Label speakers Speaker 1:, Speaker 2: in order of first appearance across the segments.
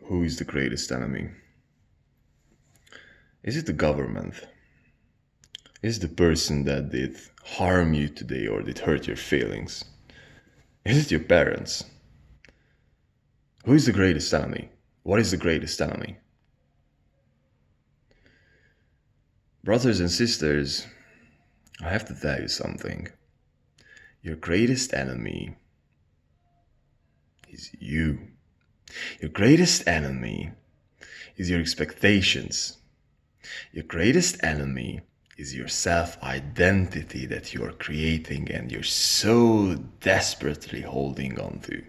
Speaker 1: Who is the greatest enemy? Is it the government? Is it the person that did harm you today or did hurt your feelings? Is it your parents? Who is the greatest enemy? What is the greatest enemy? Brothers and sisters, I have to tell you something. Your greatest enemy is you. Your greatest enemy is your expectations. Your greatest enemy is your self-identity that you are creating and you're so desperately holding on to.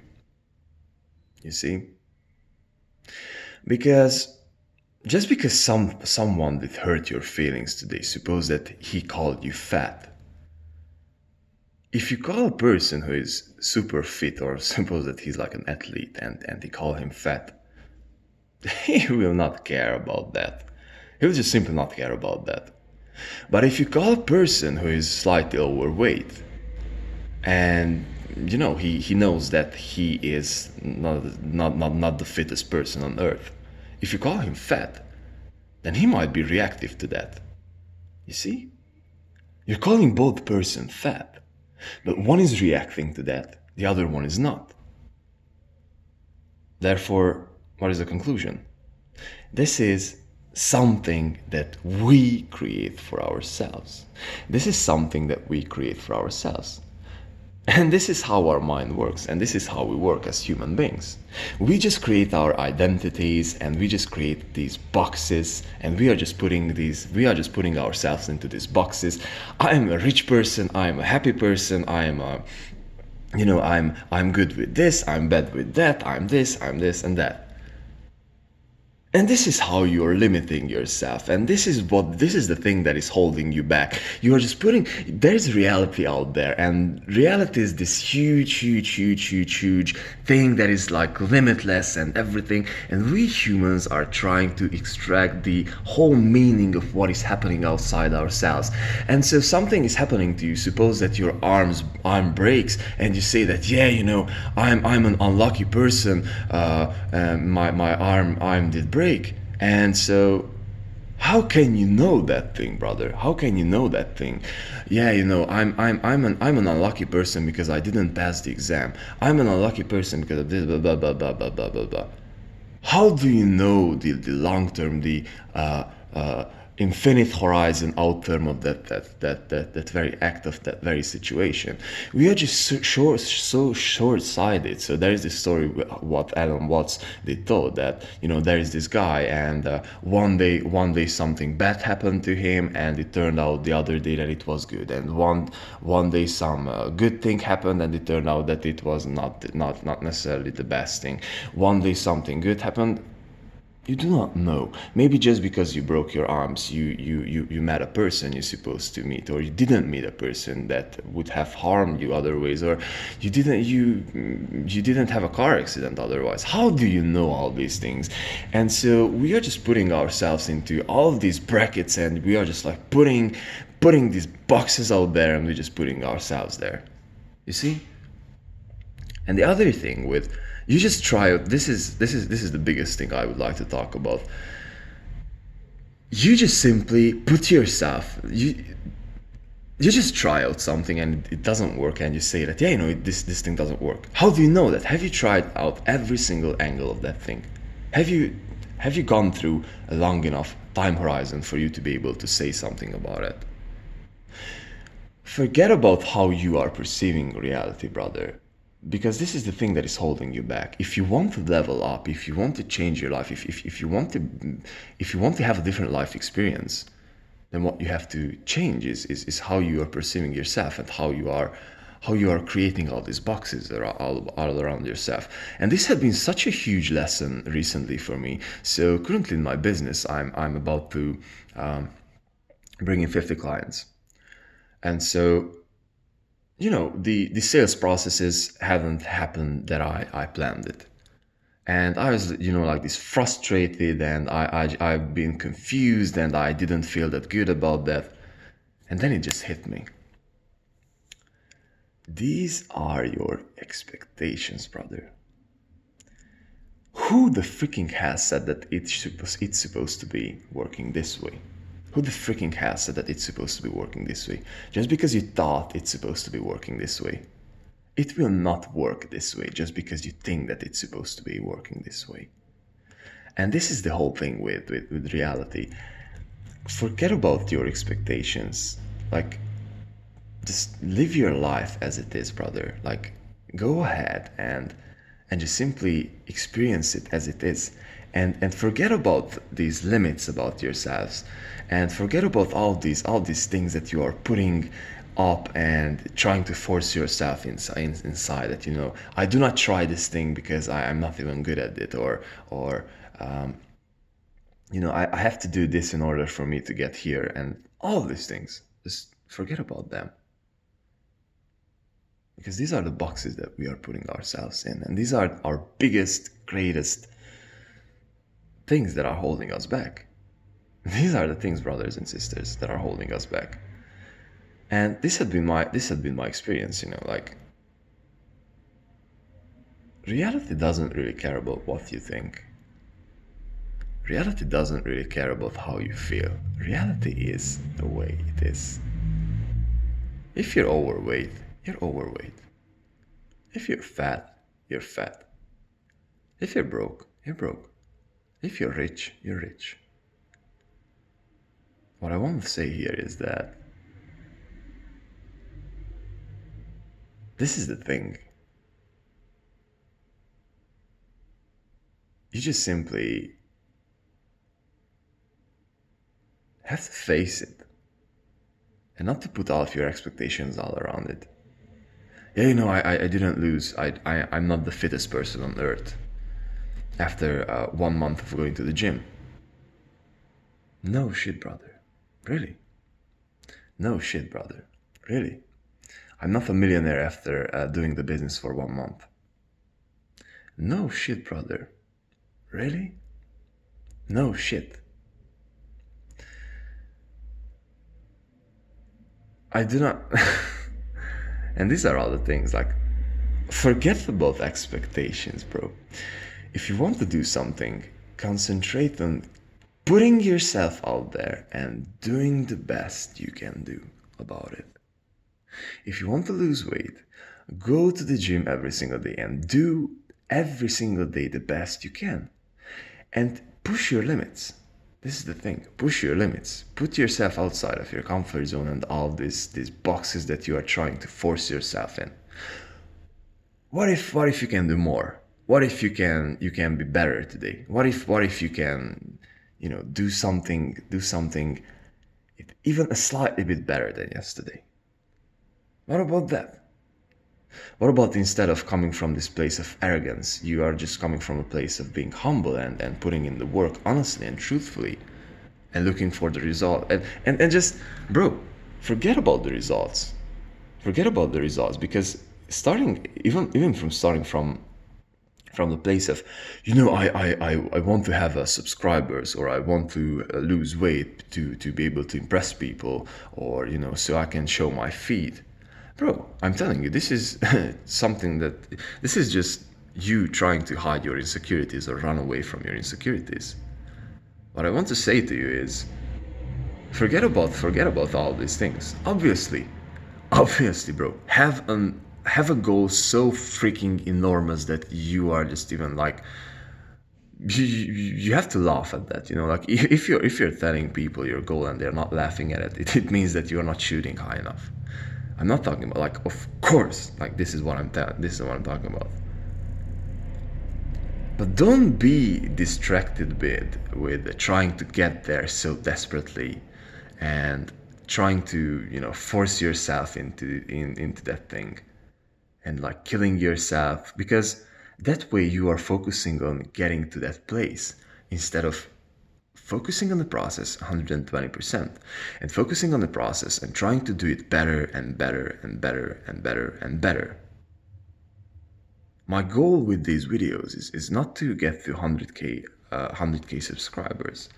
Speaker 1: You see? Because just because someone did hurt your feelings today, suppose that he called you fat. If you call a person who is super fit, or suppose that he's like an athlete and you call him fat, he will not care about that. He will just simply not care about that. But if you call a person who is slightly overweight and he knows that he is not the fittest person on earth, if you call him fat, then he might be reactive to that. You see? You're calling both persons fat, but one is reacting to that, the other one is not. Therefore, what is the conclusion? This is something that we create for ourselves. This is something that we create for ourselves. And this is how our mind works, and this is how we work as human beings. We just create our identities, and we just create these boxes, and we are just putting ourselves into these boxes. I am a rich person, I am a happy person, I'm good with this, I'm bad with that, I'm this and that. And this is how you are limiting yourself, and this is the thing that is holding you back. You are just there's reality out there, and reality is this huge thing that is like limitless and everything, and we humans are trying to extract the whole meaning of what is happening outside ourselves. And so something is happening to you. Suppose that your arm breaks, and you say that, I'm an unlucky person, my arm did break. And so how can you know that thing, brother? How can you know that thing? I'm an unlucky person because I didn't pass the exam. I'm an unlucky person because of this, blah blah blah blah blah blah blah blah. How do you know the long term, the infinite horizon out term of that very act of that very situation? We are just so short-sighted. So there is this story what Alan Watts did told, that there is this guy, and one day something bad happened to him, and it turned out the other day that it was good, and one day some good thing happened, and it turned out that it was not necessarily the best thing. One day something good happened. You do not know. Maybe just because you broke your arms, you met a person you're supposed to meet, or you didn't meet a person that would have harmed you otherwise, or you didn't have a car accident otherwise. How do you know all these things? And so we are just putting ourselves into all of these brackets, and we are just like putting these boxes out there, and we're just putting ourselves there. You see? And the other thing with, you just try out, this is the biggest thing I would like to talk about. You just simply put yourself, you just try out something and it doesn't work, and you say that, this thing doesn't work. How do you know that? Have you tried out every single angle of that thing? Have you gone through a long enough time horizon for you to be able to say something about it? Forget about how you are perceiving reality, brother. Because this is the thing that is holding you back. If you want to level up, if you want to change your life, if you want to have a different life experience, then what you have to change is how you are perceiving yourself, and how you are creating all these boxes all around yourself. And this has been such a huge lesson recently for me. So currently in my business, I'm about to bring in 50 clients, and so the sales processes haven't happened that I planned it. And I was, like this frustrated, and I've been confused, and I didn't feel that good about that. And then it just hit me. These are your expectations, brother. Who the freaking hell said that it's supposed to be working this way? Who the freaking hell said that it's supposed to be working this way? Just because you thought it's supposed to be working this way. It will not work this way just because you think that it's supposed to be working this way. And this is the whole thing with reality. Forget about your expectations. Like, just live your life as it is, brother. Like, go ahead and just simply experience it as it is. And forget about these limits about yourselves, and forget about all these things that you are putting up and trying to force yourself inside that, you know, I do not try this thing because I'm not even good at it, or you know, I have to do this in order for me to get here, and all of these things. Just forget about them. Because these are the boxes that we are putting ourselves in, and these are our biggest, greatest things that are holding us back. These are the things, brothers and sisters, that are holding us back. And this had been my experience, you know, like, reality doesn't really care about what you think. Reality doesn't really care about how you feel. Reality is the way it is. If you're overweight, you're overweight. If you're fat, you're fat. If you're broke, you're broke. If you're rich, you're rich. What I want to say here is that this is the thing. You just simply have to face it, and not to put all of your expectations all around it. Yeah, you know, I didn't lose. I'm not the fittest person on earth after 1 month of going to the gym. No shit, brother. Really? No shit, brother. Really? I'm not a millionaire after doing the business for 1 month. No shit, brother. Really? No shit. I do not. And these are all the things, like, forget about expectations, bro. If you want to do something, concentrate on putting yourself out there and doing the best you can do about it. If you want to lose weight, go to the gym every single day and do every single day the best you can. And push your limits. This is the thing. Push your limits. Put yourself outside of your comfort zone and all these boxes that you are trying to force yourself in. What if you can do more? What if you can be better today? What if you can, you know, do something even a slightly bit better than yesterday? What about that? What about, instead of coming from this place of arrogance, you are just coming from a place of being humble and putting in the work honestly and truthfully and looking for the result, and just, bro, forget about the results. Forget about the results, because starting from the place of, you know, I want to have subscribers, or I want to lose weight to be able to impress people, or, you know, so I can show my feet. Bro, I'm telling you, this is this is just you trying to hide your insecurities or run away from your insecurities. What I want to say to you is, forget about all these things. Obviously, bro, have a goal so freaking enormous that you are just even like, you have to laugh at that, you know, like, if you're telling people your goal and they're not laughing at it, it means that you're not shooting high enough. I'm not talking about, like, of course, like, this is what I'm talking about. But don't be distracted with trying to get there so desperately, and trying to, you know, force yourself into that thing, and, like, killing yourself, because that way you are focusing on getting to that place instead of focusing on the process 120%, and focusing on the process and trying to do it better and better and better and better and better. My goal with these videos is not to get to 100k subscribers.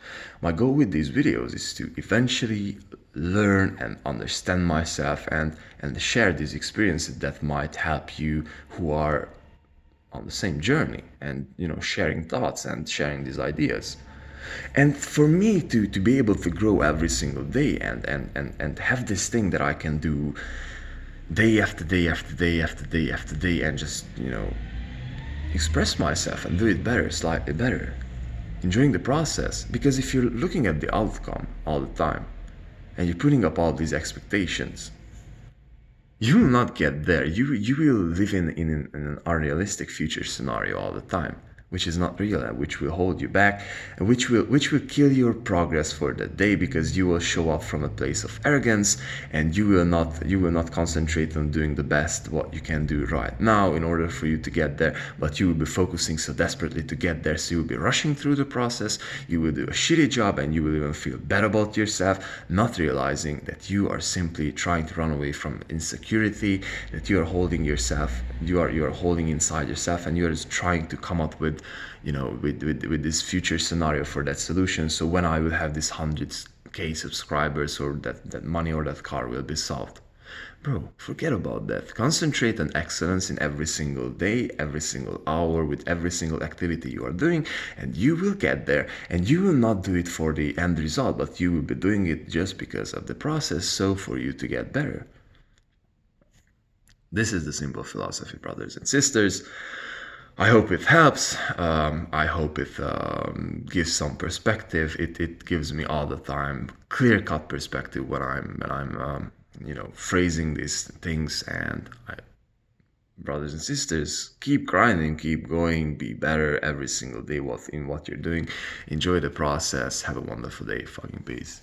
Speaker 1: My goal with these videos is to eventually learn and understand myself and share these experiences that might help you who are on the same journey, and sharing thoughts and sharing these ideas. And for me to be able to grow every single day and have this thing that I can do day after day after day after day after day, and just express myself and do it better, slightly better, enjoying the process. Because if you're looking at the outcome all the time and you're putting up all these expectations, you will not get there. You will live in an unrealistic future scenario all the time, which is not real, and which will hold you back, and which will kill your progress for that day, because you will show up from a place of arrogance, and you will not concentrate on doing the best what you can do right now in order for you to get there, but you will be focusing so desperately to get there, so you will be rushing through the process, you will do a shitty job, and you will even feel bad about yourself, not realizing that you are simply trying to run away from insecurity that you are holding holding inside yourself, and you are just trying to come up with with this future scenario for that solution. So when I will have this 100K subscribers, or that money or that car will be solved. Bro, forget about that. Concentrate on excellence in every single day, every single hour, with every single activity you are doing, and you will get there. And you will not do it for the end result, but you will be doing it just because of the process, so for you to get better. This is the simple philosophy, brothers and sisters. I hope it helps. I hope it gives some perspective. It gives me all the time clear-cut perspective when I'm phrasing these things. And brothers and sisters, keep grinding, keep going, be better every single day in what you're doing. Enjoy the process. Have a wonderful day. Fucking peace.